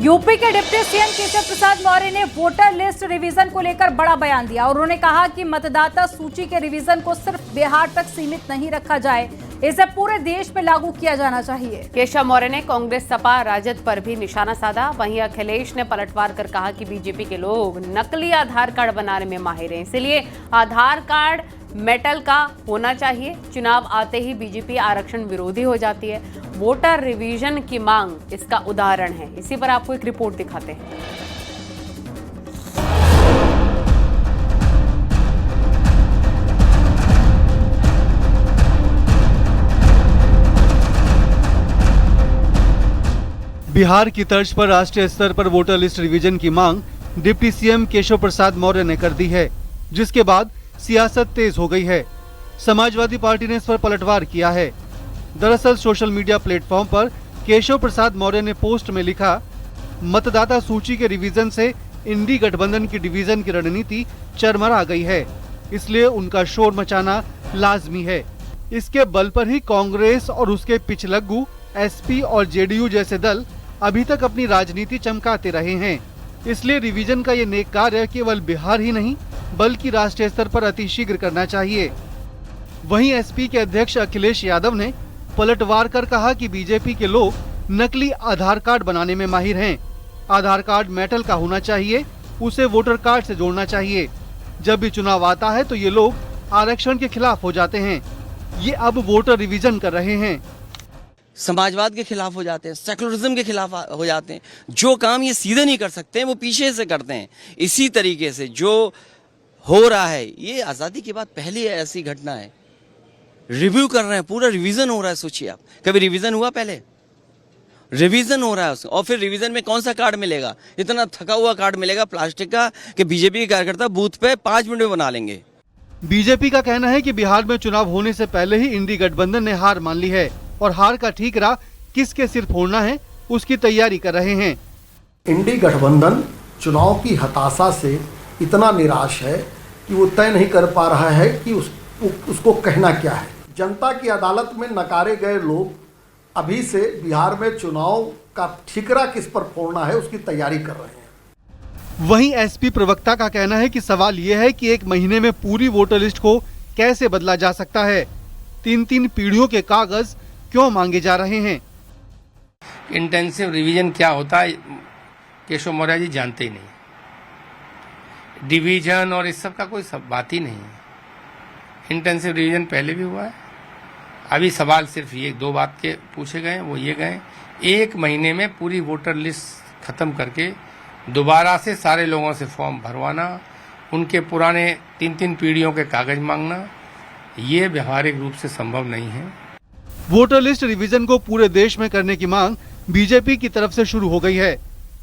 UP के deputy CM Keshav Prasad Maurya ने voter list revision को लेकर बड़ा बयान दिया और उन्होंने कहा कि मतदाता सूची के रिवीजन को सिर्फ बिहार तक सीमित नहीं रखा जाए, इसे पूरे देश में लागू किया जाना चाहिए। केशव मौर्य ने कांग्रेस, सपा, राजद पर भी निशाना साधा। वहीं अखिलेश ने पलटवार कर कहा कि बीजेपी के लोग नकली आधार कार्ड बनाने में माहिर हैं, इसलिए आधार कार्ड मेटल का होना चाहिए। चुनाव आते ही बीजेपी आरक्षण विरोधी हो जाती है। वोटर रिवीजन की मांग इसका उदाहरण है। इसी पर आपको एक रिपोर्ट दिखाते हैं। बिहार की तर्ज पर राष्ट्रीय स्तर पर वोटर लिस्ट रिवीजन की मांग डिप्टी सीएम केशव प्रसाद मौर्य ने कर दी है, जिसके बाद सियासत तेज हो गई है। समाजवादी पार्टी ने इस पर पलटवार किया है। दरअसल सोशल मीडिया प्लेटफॉर्म पर केशव प्रसाद मौर्य ने पोस्ट में लिखा, मतदाता सूची के रिवीजन से इंडी गठबंधन की डिवीजन की रणनीति चरमरा गई है, इसलिए उनका शोर मचाना लाजमी है। इसके बल पर ही कांग्रेस और उसके पिछलग्गू एसपी और जेडीयू जैसे दल अभी तक अपनी राजनीति चमकाते रहे हैं। इसलिए रिवीजन का ये नेक कार्य केवल बिहार ही नहीं बल्कि राष्ट्रीय स्तर पर अतिशीघ्र करना चाहिए। वहीं एसपी के अध्यक्ष अखिलेश यादव ने पलटवार कर कहा कि बीजेपी के लोग नकली आधार कार्ड बनाने में माहिर हैं। आधार कार्ड मेटल का होना चाहिए, उसे वोटर कार्ड से जोड़ना चाहिए। जब भी चुनाव आता है तो ये लोग आरक्षण के खिलाफ हो जाते हैं। ये अब वोटर रिवीजन कर रहे हैं। समाजवाद के खिलाफ हो जाते हैं, सेकुलरिज्म के खिलाफ हो जाते हैं। जो काम ये सीधे नहीं कर सकते हैं वो पीछे से करते हैं। इसी तरीके से जो हो रहा है, ये आज़ादी के बाद पहली ऐसी घटना है। रिव्यू कर रहे हैं, पूरा रिवीजन हो रहा है। सोचिए आप, कभी रिवीजन हुआ पहले? रिवीजन हो रहा है उसका। और फिर रिवीजन में कौन सा कार्ड मिलेगा? इतना थका हुआ कार्ड मिलेगा प्लास्टिक का कि बीजेपी के कार्यकर्ता बूथ पे 5 मिनट में बना लेंगे। बीजेपी का कहना है कि बिहार में चुनाव होने से पहले ही इंडी गठबंधन ने हार मान ली है और हार का ठीकरा किसके सिर फोड़ना है उसकी तैयारी कर रहे हैं। इंडी गठबंधन चुनाव की हताशा से इतना निराश है कि वो तय नहीं कर पा रहा है कि उसको कहना क्या है। जनता की अदालत में नकारे गए लोग अभी से बिहार में चुनाव का ठीकरा किस पर फोड़ना है उसकी तैयारी कर रहे हैं। वहीं एसपी प्रवक्ता का कहना है कि सवाल ये है कि 1 महीने में पूरी वोटर लिस्ट को कैसे बदला जा सकता है। 3-3 पीढ़ियों के कागज क्यों मांगे जा रहे हैं? इंटेंसिव रिवीजन क्या होता है केशव मौर्य जी जानते ही नहीं। डिवीजन और इस सब का कोई बात ही नहीं है। इंटेंसिव रिवीजन पहले भी हुआ है। अभी सवाल सिर्फ ये 2 बात के पूछे गए, वो ये गए 1 महीने में पूरी वोटर लिस्ट खत्म करके दोबारा से सारे लोगों से फॉर्म भरवाना, उनके पुराने 3-3 पीढ़ियों के कागज मांगना, ये व्यवहारिक रूप से संभव नहीं है। वोटर लिस्ट रिवीजन को पूरे देश में करने की मांग बीजेपी की तरफ से शुरू हो गई है।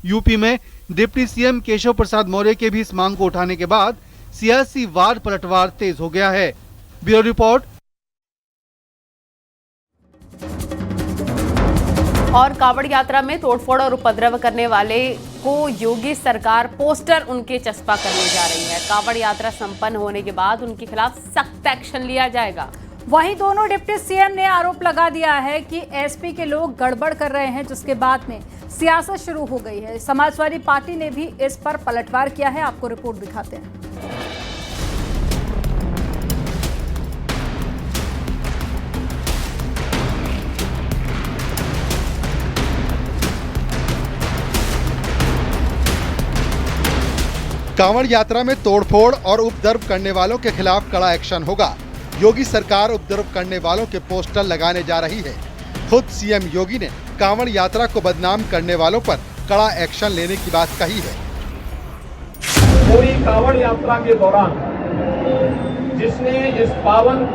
यूपी में डिप्टी सीएम केशव प्रसाद मौर्य के भी इस मांग को उठाने के बाद सियासी वार पलटवार तेज हो गया है। Bureau report. और कांवड़ यात्रा में तोड़फोड़ और उपद्रव करने वाले को योगी सरकार पोस्टर उनके चस्पा करने जा रही है। कांवड़ यात्रा संपन्न होने के बाद उनके खिलाफ सख्त एक्शन लिया जाएगा। वहीं दोनों डिप्टी सीएम ने आरोप लगा दिया है कि एसपी के लोग गड़बड़ कर रहे हैं, जिसके बाद में सियासत शुरू हो गई है। समाजवादी पार्टी ने भी इस पर पलटवार किया है। आपको रिपोर्ट दिखाते हैं। कांवड़ यात्रा में तोड़फोड़ और उपद्रव करने वालों के खिलाफ कड़ा एक्शन होगा। योगी सरकार उपद्रव करने वालों के पोस्टर लगाने जा रही है। खुद सीएम योगी ने कांवड़ यात्रा को बदनाम करने वालों पर कड़ा एक्शन लेने की बात कही है। पूरी कांवड़ यात्रा के दौरान जिसने इस पावन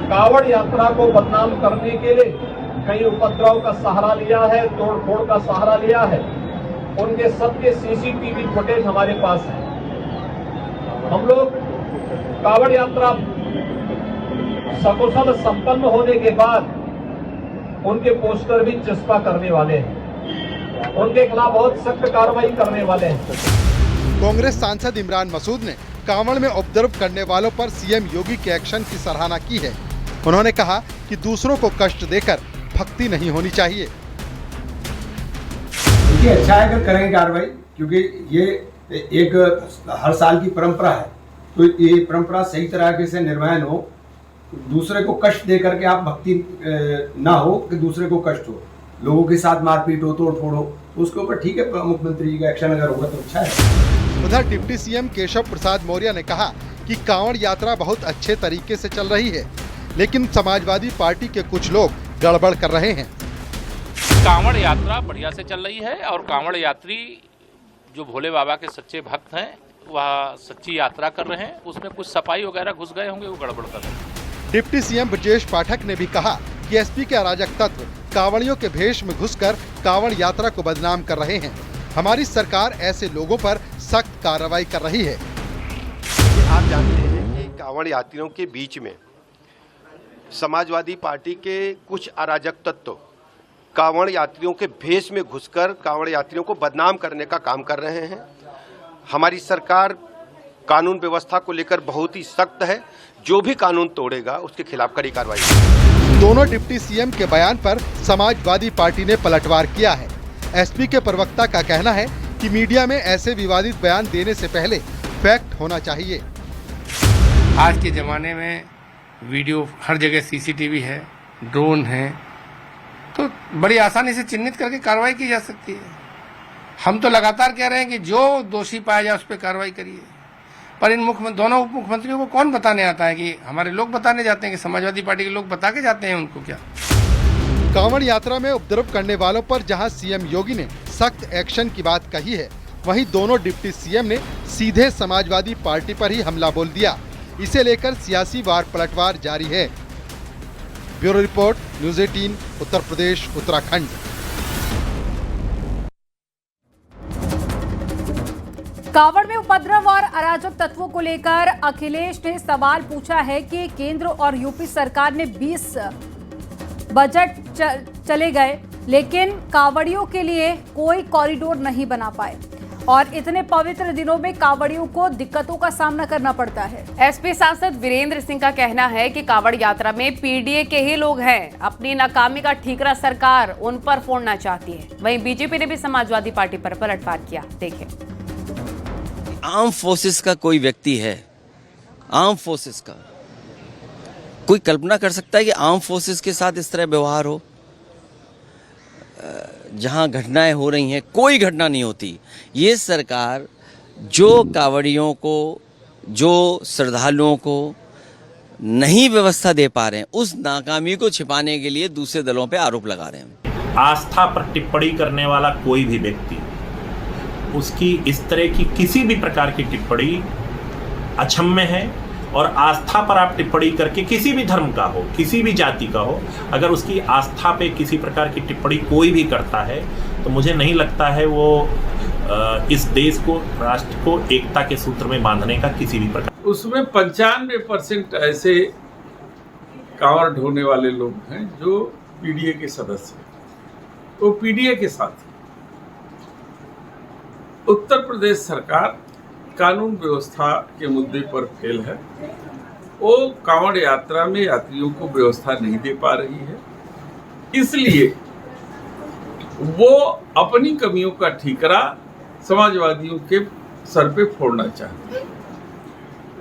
कांवड़ यात्रा को बदनाम करने के लिए कई उपद्रव का सहारा लिया है, तोड़फोड़ का सहारा लिया है, उनके सबके सीसीटीवी फुटेज हमारे पास है। हम लोग कांवड़ यात्रा सकुशल संपन्न होने के बाद उनके पोस्टर भी चस्पा करने वाले हैं, उनके खिलाफ बहुत सख्त कार्रवाई करने वाले हैं। कांग्रेस सांसद इमरान मसूद ने कांवड़ में उपद्रव करने वालों पर सीएम योगी के एक्शन की सराहना की है। उन्होंने कहा कि दूसरों को कष्ट देकर भक्ति नहीं होनी चाहिए। देखिए अच्छा है अगर करेंगे कार्रवाई, क्योंकि ये एक हर साल की परंपरा है, तो ये परंपरा सही तरीके से निर्वहन हो, दूसरे को कष्ट दे करके आप भक्ति ना हो कि दूसरे को कष्ट हो, लोगों के साथ मारपीट हो, तोड़ फोड़ हो, तो उसके ऊपर ठीक है मुख्यमंत्री जी का एक्शन अगर होगा तो अच्छा है। उधर डिप्टी सीएम केशव प्रसाद मौर्य ने कहा कि कांवड़ यात्रा बहुत अच्छे तरीके से चल रही है, लेकिन समाजवादी पार्टी के कुछ लोग गड़बड़ कर रहे हैं। कांवड़ यात्रा बढ़िया से चल रही है और कांवड़ यात्री जो भोले बाबा के सच्चे भक्त हैं वह सच्ची यात्रा कर रहे हैं, उसमें कुछ सफाई वगैरह घुस गए होंगे, वो गड़बड़ कर रहे हैं। डिप्टी सीएम ब्रजेश पाठक ने भी कहा कि एसपी के अराजक तत्व कांवड़ियों के भेष में घुसकर कांवड़ यात्रा को बदनाम कर रहे हैं। हमारी सरकार ऐसे लोगों पर सख्त कार्रवाई कर रही है। आप जानते हैं कि कांवड़ यात्रियों के बीच में समाजवादी पार्टी के कुछ अराजक तत्व कांवड़ यात्रियों के भेष में घुसकर कांवड़ यात्रियों को बदनाम करने का काम कर रहे हैं। हमारी सरकार कानून व्यवस्था को लेकर बहुत ही सख्त है, जो भी कानून तोड़ेगा उसके खिलाफ कड़ी कार्रवाई। दोनों डिप्टी सीएम के बयान पर समाजवादी पार्टी ने पलटवार किया है। एसपी के प्रवक्ता का कहना है कि मीडिया में ऐसे विवादित बयान देने से पहले फैक्ट होना चाहिए। आज के ज़माने में वीडियो हर जगह सीसीटीवी है, ड्रोन है, तो बड़ी आसानी से चिन्हित करके कार्रवाई की जा सकती है। हम तो लगातार कह रहे हैं कि जो दोषी पाया जाए उस पर कार्रवाई करिए, पर इन दोनों उप मुख्यमंत्रियों को कौन बताने आता है? कि हमारे लोग बताने जाते हैं, कि समाजवादी पार्टी के लोग बता के जाते हैं उनको क्या? कांवड़ यात्रा में उपद्रव करने वालों पर जहां सीएम योगी ने सख्त एक्शन की बात कही है, वहीं दोनों डिप्टी सीएम ने सीधे समाजवादी पार्टी पर ही हमला बोल दिया। इसे लेकर सियासी वार पलटवार जारी है। Bureau report, news 18, Uttar Pradesh, Uttarakhand. Kanwar में उपद्रव और अराजक तत्वों को लेकर अखिलेश ने सवाल पूछा है कि केंद्र और यूपी सरकार ने 20 बजट चले गए, लेकिन कांवड़ियों के लिए कोई कॉरिडोर नहीं बना पाए और इतने पवित्र दिनों में कांवड़ियों को दिक्कतों का सामना करना पड़ता है। एसपी सांसद वीरेंद्र सिंह का कहना है कि कांवड़ यात्रा में पीडीए के ही लोग हैं। अपनी नाकामी का ठीकरा सरकार उन पर फोड़ना चाहती है। वहीं बीजेपी ने भी समाजवादी पार्टी पर पलटवार किया। देखें। आर्म फोर्सेस का कोई व्यक्ति है, आर्म फोर्सेस का कोई कल्पना कर सकता है कि आर्म फोर्सेस के साथ इस तरह व्यवहार हो? जहां घटनाएं हो रही हैं, कोई घटना नहीं होती। ये सरकार जो कांवड़ियों को, जो श्रद्धालुओं को नहीं व्यवस्था दे पा रहे हैं, उस नाकामी को छिपाने के लिए दूसरे दलों पे आरोप लगा रहे हैं। आस्था पर टिप्पणी करने वाला कोई भी व्यक्ति, उसकी इस तरह की किसी भी प्रकार की टिप्पणी अक्षम्य है। और आस्था पर आप टिप्पणी करके, किसी भी धर्म का हो, किसी भी जाति का हो, अगर उसकी आस्था पे किसी प्रकार की टिप्पणी कोई भी करता है, तो मुझे नहीं लगता है वो इस देश को, राष्ट्र को एकता के सूत्र में बांधने का किसी भी प्रकार। उसमें 95% ऐसे कांवड़ ढोने वाले लोग हैं जो पीडीए के सदस्य हैं, वो पीडीए के साथ। उत्तर प्रदेश सरकार कानून व्यवस्था के मुद्दे पर फेल है। वो कांवड़ यात्रा में यात्रियों को व्यवस्था नहीं दे पा रही है, इसलिए वो अपनी कमियों का ठीकरा समाजवादियों के सर पे फोड़ना चाहते हैं।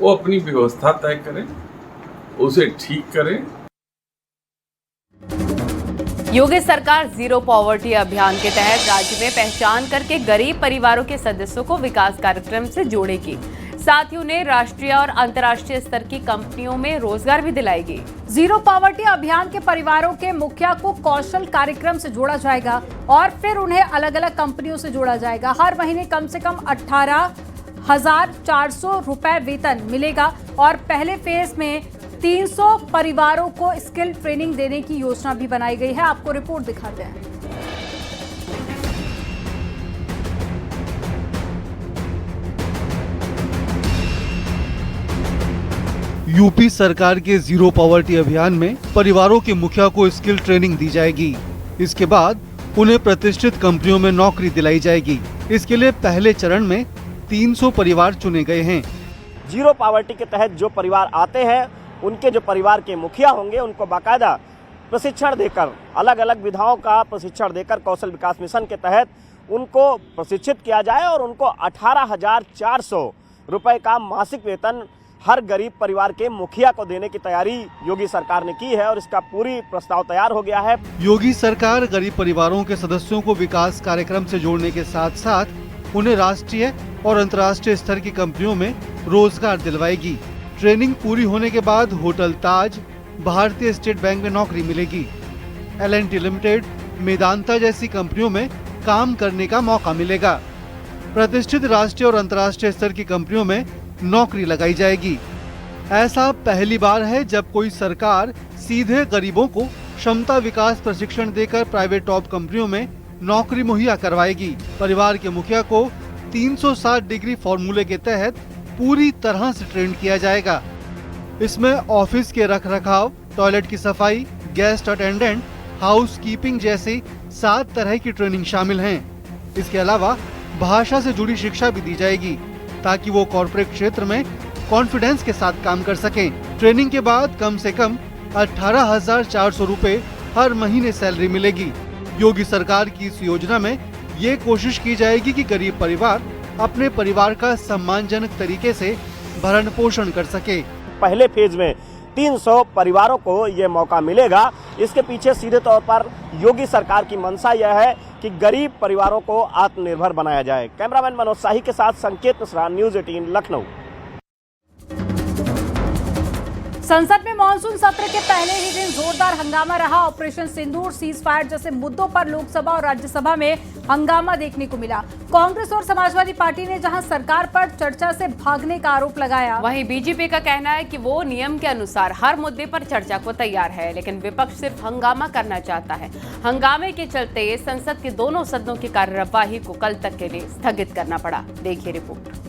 वो अपनी व्यवस्था तय करें, उसे ठीक करें। योगी सरकार जीरो पॉवर्टी अभियान के तहत राज्य में पहचान करके गरीब परिवारों के सदस्यों को विकास कार्यक्रम से जोड़ेगी। साथ ही उन्हें राष्ट्रीय और अंतर्राष्ट्रीय स्तर की कंपनियों में रोजगार भी दिलाएगी। जीरो पॉवर्टी अभियान के परिवारों के मुखिया को कौशल कार्यक्रम से जोड़ा जाएगा और फिर उन्हें अलग अलग कंपनियों से जोड़ा जाएगा। हर महीने कम से कम 18,400 रुपए वेतन मिलेगा और पहले फेज में 300 परिवारों को स्किल ट्रेनिंग देने की योजना भी बनाई गई है। आपको रिपोर्ट दिखाते हैं। यूपी सरकार के जीरो पॉवर्टी अभियान में परिवारों के मुखिया को स्किल ट्रेनिंग दी जाएगी। इसके बाद उन्हें प्रतिष्ठित कंपनियों में नौकरी दिलाई जाएगी। इसके लिए पहले चरण में 300 परिवार चुने गए हैं। जीरो पॉवर्टी के तहत जो परिवार आते हैं, उनके जो परिवार के मुखिया होंगे, उनको बाकायदा प्रशिक्षण देकर, अलग अलग विधाओं का प्रशिक्षण देकर कौशल विकास मिशन के तहत उनको प्रशिक्षित किया जाए और उनको 18,400 रुपये का मासिक वेतन हर गरीब परिवार के मुखिया को देने की तैयारी योगी सरकार ने की है और इसका पूरी प्रस्ताव तैयार हो गया है। योगी सरकार गरीब परिवारों के सदस्यों को विकास कार्यक्रम से जोड़ने के साथ साथ उन्हें राष्ट्रीय और अंतर्राष्ट्रीय स्तर की कंपनियों में रोजगार दिलवाएगी। ट्रेनिंग पूरी होने के बाद होटल ताज, भारतीय स्टेट बैंक में नौकरी मिलेगी। L&T लिमिटेड, मेदांता जैसी कंपनियों में काम करने का मौका मिलेगा। प्रतिष्ठित राष्ट्रीय और अंतर्राष्ट्रीय स्तर की कंपनियों में नौकरी लगाई जाएगी। ऐसा पहली बार है जब कोई सरकार सीधे गरीबों को क्षमता विकास प्रशिक्षण देकर प्राइवेट टॉप कंपनियों में नौकरी मुहैया करवाएगी। परिवार के मुखिया को 360 डिग्री फॉर्मूले के तहत पूरी तरह से ट्रेन किया जाएगा। इसमें ऑफिस के रखरखाव, टॉयलेट की सफाई, गेस्ट अटेंडेंट, हाउस कीपिंग जैसी 7 तरह की ट्रेनिंग शामिल हैं। इसके अलावा भाषा से जुड़ी शिक्षा भी दी जाएगी ताकि वो कॉर्पोरेट क्षेत्र में कॉन्फिडेंस के साथ काम कर सकें। ट्रेनिंग के बाद कम से कम 18,400 रुपए हर महीने सैलरी मिलेगी। योगी सरकार की इस योजना में ये कोशिश की जाएगी कि गरीब परिवार अपने परिवार का सम्मानजनक तरीके से भरण पोषण कर सके। पहले फेज में 300 परिवारों को ये मौका मिलेगा। इसके पीछे सीधे तौर पर योगी सरकार की मंशा यह है कि गरीब परिवारों को आत्मनिर्भर बनाया जाए। कैमरामैन मनोज शाही के साथ संकेत मिश्रा, न्यूज़ 18 लखनऊ। संसद में मॉनसून सत्र के पहले ही दिन जोरदार हंगामा रहा। ऑपरेशन सिंदूर, सीज फायर जैसे मुद्दों पर लोकसभा और राज्यसभा में हंगामा देखने को मिला। कांग्रेस और समाजवादी पार्टी ने जहां सरकार पर चर्चा से भागने का आरोप लगाया, वहीं बीजेपी का कहना है कि वो नियम के अनुसार हर मुद्दे पर चर्चा को तैयार है, लेकिन विपक्ष सिर्फ हंगामा करना चाहता है। हंगामे के चलते संसद के दोनों सदनों की कार्यवाही को कल तक के लिए स्थगित करना पड़ा। देखिए रिपोर्ट।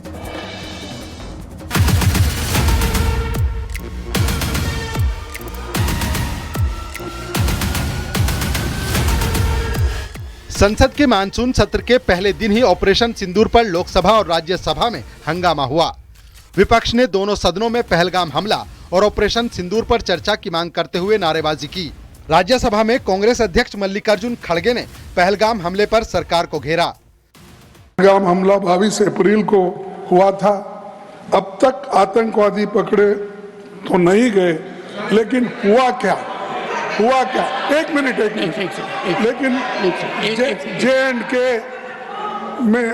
संसद के मानसून सत्र के पहले दिन ही ऑपरेशन सिंदूर पर लोकसभा और राज्यसभा में हंगामा हुआ। विपक्ष ने दोनों सदनों में पहलगाम हमला और ऑपरेशन सिंदूर पर चर्चा की मांग करते हुए नारेबाजी की। राज्यसभा में कांग्रेस अध्यक्ष मल्लिकार्जुन खड़गे ने पहलगाम हमले पर सरकार को घेरा। पहलगाम हमला 22 अप्रैल को हुआ था। अब तक आतंकवादी पकड़े तो नहीं गए, लेकिन हुआ क्या? एक मिनट लेकिन J&K में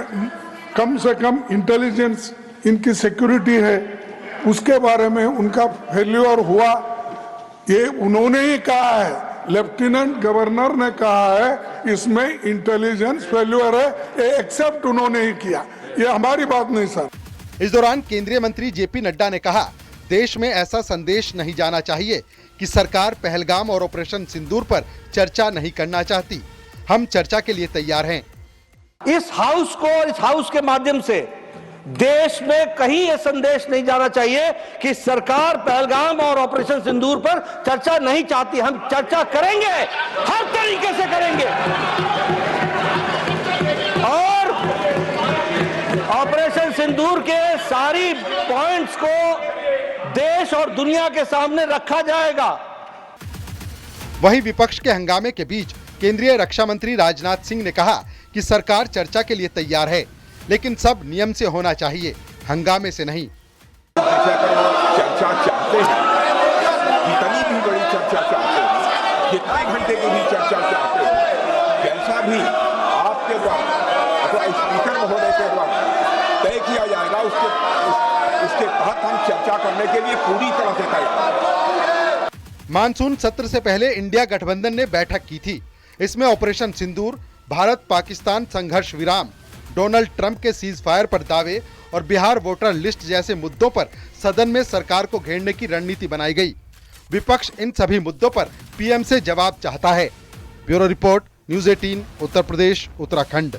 कम से कम इंटेलिजेंस, इनकी सिक्योरिटी है, उसके बारे में उनका फेल्यूर हुआ, ये उन्होंने ही कहा है। लेफ्टिनेंट गवर्नर ने कहा है इसमें इंटेलिजेंस फेल्यूर है, ये एक्सेप्ट उन्होंने ही किया, ये हमारी बात नहीं सर। इस दौरान केंद्रीय मंत्री जेपी नड्डा ने कहा, देश में ऐसा संदेश नहीं जाना चाहिए कि सरकार पहलगाम और ऑपरेशन सिंदूर पर चर्चा नहीं करना चाहती। हम चर्चा के लिए तैयार हैं। इस हाउस के माध्यम से देश में कहीं यह संदेश नहीं जाना चाहिए कि सरकार पहलगाम और ऑपरेशन सिंदूर पर चर्चा नहीं चाहती। हम चर्चा करेंगे, हर तरीके से करेंगे, और ऑपरेशन सिंदूर के सारी पॉइंट्स को देश और दुनिया के सामने रखा जाएगा। वहीं विपक्ष के हंगामे के बीच केंद्रीय रक्षा मंत्री राजनाथ सिंह ने कहा कि सरकार चर्चा के लिए तैयार है, लेकिन सब नियम से होना चाहिए, हंगामे से नहीं। चर्चा चाहते हैं, जितनी भी बड़ी चर्चा चाहते हैं, जितने घंटे की भी चर्चा चाहते हैं, जैसा भी आपके द्वारा अथवा स्पीकर महोदय के द्वारा तय किया जाएगा, उसके तहत हम चर्चा करने के लिए पूरी तरह से तैयार। मानसून सत्र से पहले इंडिया गठबंधन ने बैठक की थी। इसमें ऑपरेशन सिंदूर, भारत पाकिस्तान संघर्ष विराम, डोनाल्ड ट्रंप के सीज फायर पर दावे और बिहार वोटर लिस्ट जैसे मुद्दों पर सदन में सरकार को घेरने की रणनीति बनाई गई। विपक्ष इन सभी मुद्दों पर पीएम से जवाब चाहता है। Bureau report, news 18, Uttar Pradesh, Uttarakhand.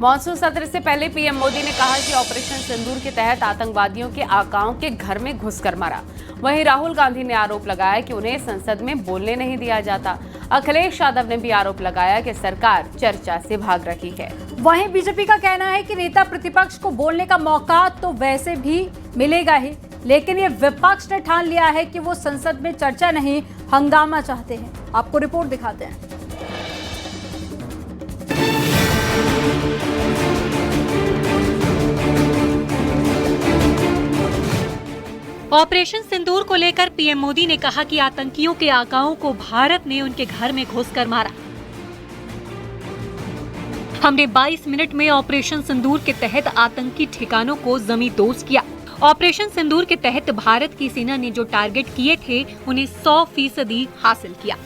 Monsoon सत्र से पहले पीएम मोदी ने कहा कि ऑपरेशन सिंदूर के तहत आतंकवादियों के आकाओं के घर में घुसकर मारा। वहीं राहुल गांधी ने आरोप लगाया कि उन्हें संसद में बोलने नहीं दिया जाता। अखिलेश यादव ने भी आरोप लगाया कि सरकार चर्चा से भाग रही है। वहीं बीजेपी का कहना है कि नेता प्रतिपक्ष को बोलने का मौका तो वैसे भी मिलेगा ही, लेकिन ये विपक्ष ने ठान लिया है कि वो संसद में चर्चा नहीं, हंगामा चाहते हैं। आपको रिपोर्ट दिखाते हैं। ऑपरेशन सिंदूर को लेकर पीएम मोदी ने कहा कि आतंकियों के आकाओं को भारत ने उनके घर में घुसकर मारा। हमने 22 मिनट में ऑपरेशन सिंदूर के तहत आतंकी ठिकानों को जमींदोज किया। ऑपरेशन सिंदूर के तहत भारत की सेना ने जो टारगेट किए थे उन्हें 100% हासिल किया।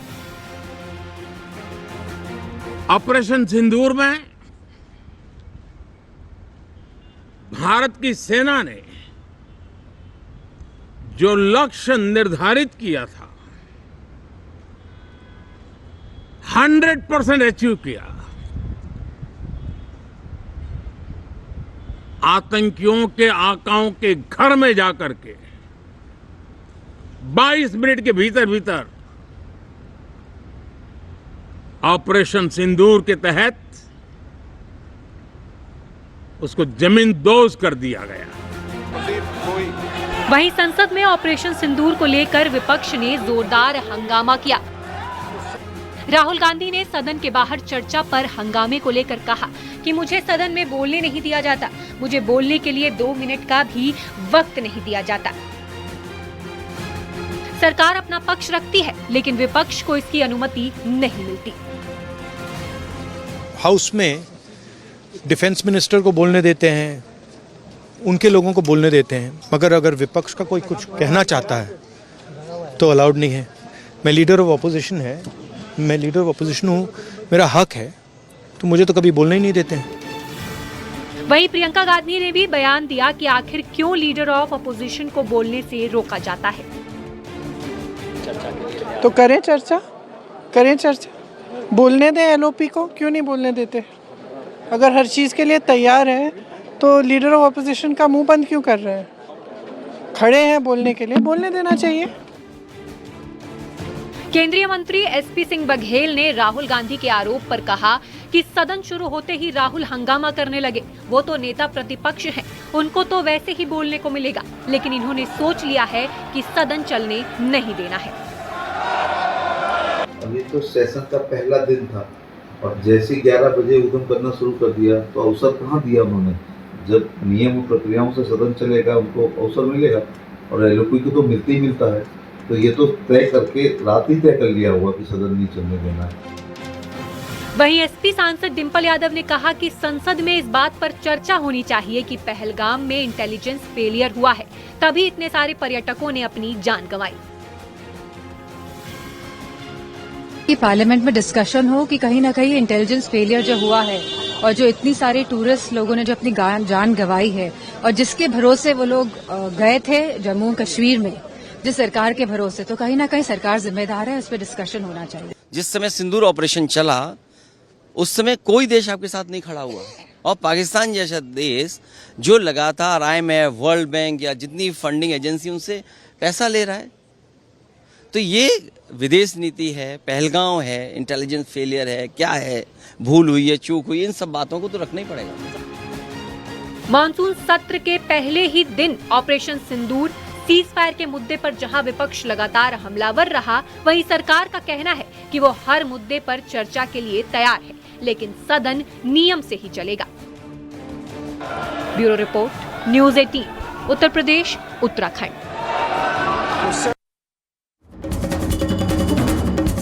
ऑपरेशन सिंदूर में भारत की सेना ने जो लक्ष्य निर्धारित किया था 100% अचीव किया। आतंकियों के आकाओं के घर में जाकर के 22 मिनट के भीतर ऑपरेशन सिंदूर के तहत उसको जमींदोज कर दिया गया। वहीं संसद में ऑपरेशन सिंदूर को लेकर विपक्ष ने जोरदार हंगामा किया। राहुल गांधी ने सदन के बाहर चर्चा पर हंगामे को लेकर कहा कि मुझे सदन में बोलने नहीं दिया जाता, मुझे बोलने के लिए 2 मिनट का भी वक्त नहीं दिया जाता। सरकार अपना पक्ष रखती है, लेकिन विपक्ष को इसकी अनुमति नहीं मिलती। हाउस में डिफेंस मिनिस्टर को बोलने देते हैं, उनके लोगों को बोलने देते हैं, मगर अगर विपक्ष का कोई कुछ कहना चाहता है तो अलाउड नहीं है। मैं लीडर ऑफ अपोजिशन हूँ, मेरा हक है, तो मुझे तो कभी बोलने ही नहीं देते हैं। वहीं प्रियंका गांधी ने भी बयान दिया कि आखिर क्यों लीडर ऑफ अपोजिशन को बोलने से रोका जाता है। तो करें चर्चा, बोलने दें एलओपी को, क्यों नहीं बोलने देते? अगर हर चीज़ के लिए तैयार है तो लीडर ऑफ अपोजिशन का मुंह बंद क्यों कर रहे हैं? खड़े हैं बोलने के लिए, बोलने देना चाहिए। केंद्रीय मंत्री एसपी सिंह बघेल ने राहुल गांधी के आरोप पर कहा कि सदन शुरू होते ही राहुल हंगामा करने लगे। वो तो नेता प्रतिपक्ष हैं, उनको तो वैसे ही बोलने को मिलेगा, लेकिन इन्होंने सोच लिया है कि सदन चलने नहीं देना है। अभी तो सेशन का पहला दिन था और जैसे 11 बजे उद्यम करना शुरू कर दिया तो अवसर कहाँ दिया उन्होंने? जब नियम और प्रक्रियाओं से सदन चलेगा उनको अवसर मिलेगा, और एलओपी को तो मिलता ही मिलता है। तो ये तो तय करके रात ही तय कर लिया हुआ कि सदन नहीं चलने देना है। वहीं एसपी सांसद डिंपल यादव ने कहा कि संसद में इस बात पर चर्चा होनी चाहिए कि पहलगाम में इंटेलिजेंस फेलियर हुआ है, तभी इतने सारे पर्यटकों ने अपनी जान गंवाई। कि पार्लियामेंट में डिस्कशन हो कि कहीं ना कहीं इंटेलिजेंस फेलियर जो हुआ है और जो इतनी सारे टूरिस्ट लोगों ने जो अपनी जान गंवाई है और जिसके भरोसे वो लोग गए थे जम्मू कश्मीर में, जिस सरकार के भरोसे, तो कहीं ना कहीं सरकार जिम्मेदार है, इस पर डिस्कशन होना चाहिए। जिस समय सिंदूर ऑपरेशन चला उस समय कोई देश आपके साथ नहीं खड़ा हुआ, और पाकिस्तान जैसा देश जो लगातार IMF, वर्ल्ड बैंक या जितनी फंडिंग एजेंसी उनसे पैसा ले रहा है, तो ये विदेश नीति है, पहलगांव है, इंटेलिजेंस फेलियर है, क्या है, भूल हुई है, चूक हुई, इन सब बातों को तो रखना ही पड़ेगा। मानसून सत्र के पहले ही दिन ऑपरेशन सिंदूर, सीज फायर के मुद्दे पर जहां विपक्ष लगातार हमलावर रहा, वहीं सरकार का कहना है कि वो हर मुद्दे पर चर्चा के लिए तैयार है, लेकिन सदन नियम से ही चलेगा। Bureau report, news 18, Uttar Pradesh, Uttarakhand.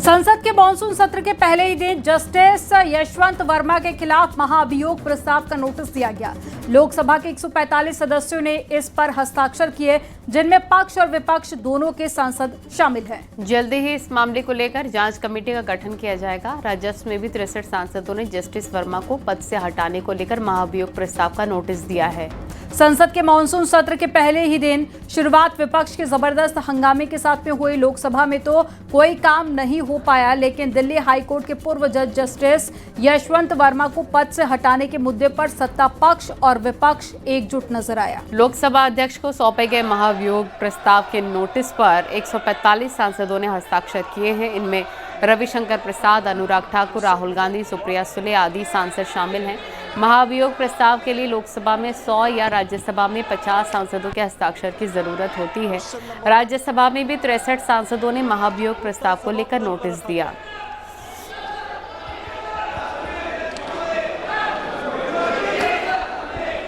संसद के मॉनसून सत्र के पहले ही दिन जस्टिस यशवंत वर्मा के खिलाफ महाभियोग प्रस्ताव का नोटिस दिया गया। लोकसभा के 145 सदस्यों ने इस पर हस्ताक्षर किए, जिनमें पक्ष और विपक्ष दोनों के सांसद शामिल हैं। जल्दी ही इस मामले को लेकर जांच कमेटी का गठन किया जाएगा। राजस्व में भी 63 सांसदों ने जस्टिस वर्मा को पद से हटाने को लेकर महाभियोग प्रस्ताव का नोटिस दिया है। संसद के मॉनसून सत्र के पहले ही दिन शुरुआत विपक्ष के जबरदस्त हंगामे के साथ में हुई। लोकसभा में तो कोई काम नहीं हो पाया, लेकिन दिल्ली हाईकोर्ट के पूर्व जज जस्टिस यशवंत वर्मा को पद से हटाने के मुद्दे पर सत्ता पक्ष और विपक्ष एकजुट नजर आया। लोकसभा अध्यक्ष को सौंपे गए महाभियोग प्रस्ताव के नोटिस पर 145 सांसदों ने हस्ताक्षर किए हैं। इनमें रविशंकर प्रसाद, अनुराग ठाकुर, राहुल गांधी, सुप्रिया सुले आदि सांसद शामिल हैं। महाभियोग प्रस्ताव के लिए लोकसभा में 100 या राज्यसभा में 50 सांसदों के हस्ताक्षर की जरूरत होती है। राज्यसभा में भी 63 सांसदों ने महाभियोग प्रस्ताव को लेकर नोटिस दिया।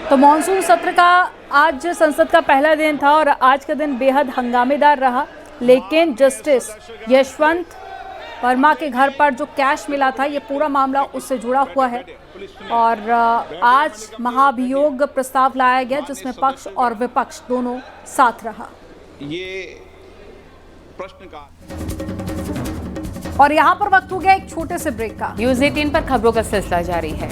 तो मॉनसून सत्र का आज संसद का पहला दिन था और आज का दिन बेहद हंगामेदार रहा, लेकिन जस्टिस यशवंत वर्मा के घर पर जो कैश मिला था, ये पूरा मामला उससे जुड़ा हुआ है और आज महाभियोग प्रस्ताव लाया गया जिसमें पक्ष और विपक्ष दोनों साथ रहा। ये प्रश्न का और यहाँ पर वक्त हो गया एक छोटे से ब्रेक का। न्यूज़ 18 पर खबरों का सिलसिला जारी है।